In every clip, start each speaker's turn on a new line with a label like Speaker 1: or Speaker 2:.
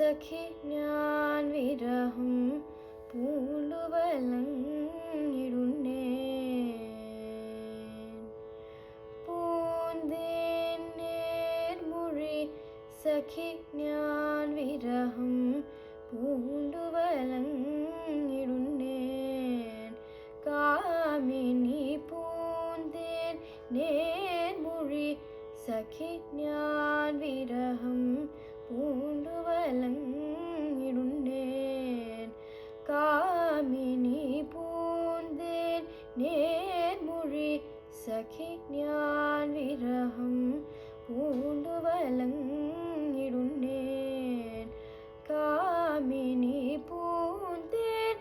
Speaker 1: സഖി ഞാൻ വിരഹം പൂണ്ടുവലങ്ങിടുന്നേൻ പൂന്തേൻ നേർമൊഴി സഖി ഞാൻ വിരഹം പൂണ്ടുവലങ്ങിടുന്നേൻ കാമിനി പൂന്തേൻ നേർമൊഴി സഖി ഞാൻ വിരഹം പൂണ്ടുവലങ്ങിടുന്നേൻ കാമിനി പൂന്തേൻ നേർമൊഴി സഖി ഞാൻ വിരഹം പൂണ്ടുവലങ്ങിടുന്നേൻ കാമിനി പൂന്തേൻ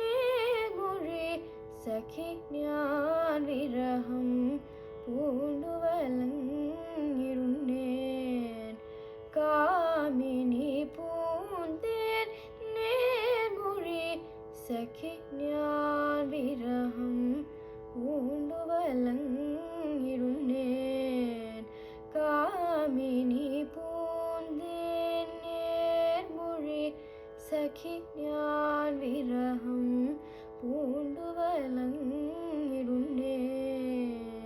Speaker 1: നേർമൊഴി സഖി ഞാൻ വിരഹം പൂണ്ടുവലങ്ങിടുന്നേൻ കാമിനി പൂന്തേൻ നേർമൊഴി സഖി ഞാൻ വിരഹം പൂണ്ടുവലങ്ങിടുന്നേൻ കാമിനി പൂന്തേൻ നേർമൊഴി സഖി ഞാൻ വിരഹം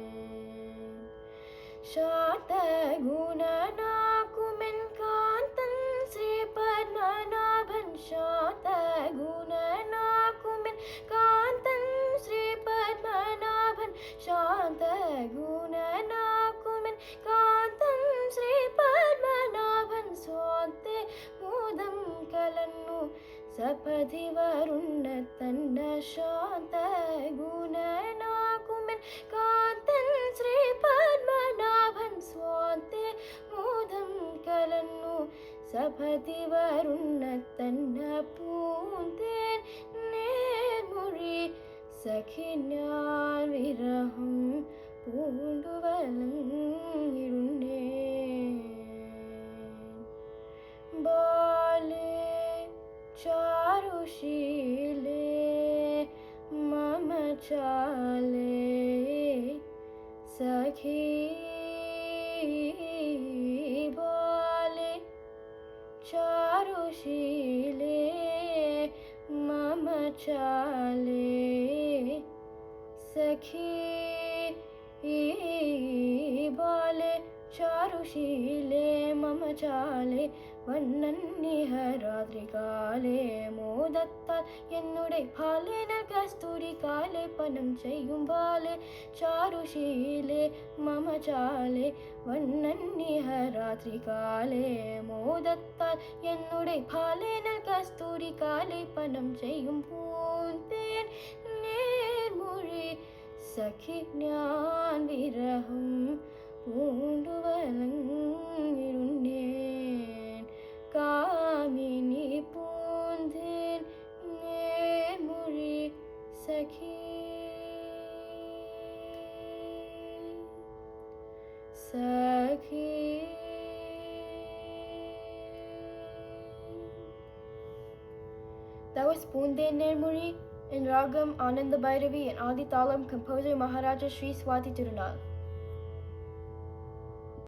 Speaker 1: പൂണ്ടുവലങ്ങിടുന്നേൻ ശാതഗുണനാകുമെൻ കാന്തൻ ശ്രീപത്മനാഭൻ ശാതഗുണനാകുമെൻ കാന്തൻ ശ്രീപത്മനാഭൻ ശാതഗുണനാകുമെൻ കാന്തൻ ശ്രീപത്മനാഭൻ സ്വാത്തെ മോദം കലന്നു സപതി വരുണ്ണ തന്ന ശാതഗുണനാകുമെൻ കാന്തൻ ശ്രീപത്മനാഭൻ സ്വാത്തെ മോദം കലന്നു സപതി വരുണ്ണ തന്ന പൂന്തേൻ നേർമൊഴി സഖി ഞാൻ വിരഹം പൂണ്ടുവലങ്ങിടുന്നേൻ ബാലേ ചാരുശീലേ മമ ചാലേ സഖി ബാലേ ചാരുശീലേ മമ ചാലേ സഖി ബാലേ ചാരുശീലേ മമ ചാലേ വന്നന്നിഹ രാത്രികാലേ മോദത്താൽ എന്നുടെ ഭാലേന കസ്തൂരി കാലേ പനം ചെയ്യും ബാലേ ചാരുശീലേ മമ ചാലേ വന്നന്നിഹ രാത്രികാലേ മോദത്താൽ എന്നുടെ ഭാലേന കസ്തൂരി കാലേ പനം ചെയ്യും പൂന്തേൻ നേർമൊഴി സഖി ഞാൻ വിരഹം പൂണ്ടുവലങ്ങിടുന്നേൻ കാമിനി പൂന്തേൻ നേർമൊഴി സഖി സഖി. That was Poondain Nirmuri in Ragam Ananda Bhairavi and Adi Talam, composer Maharaja Sri Swati Tirunal.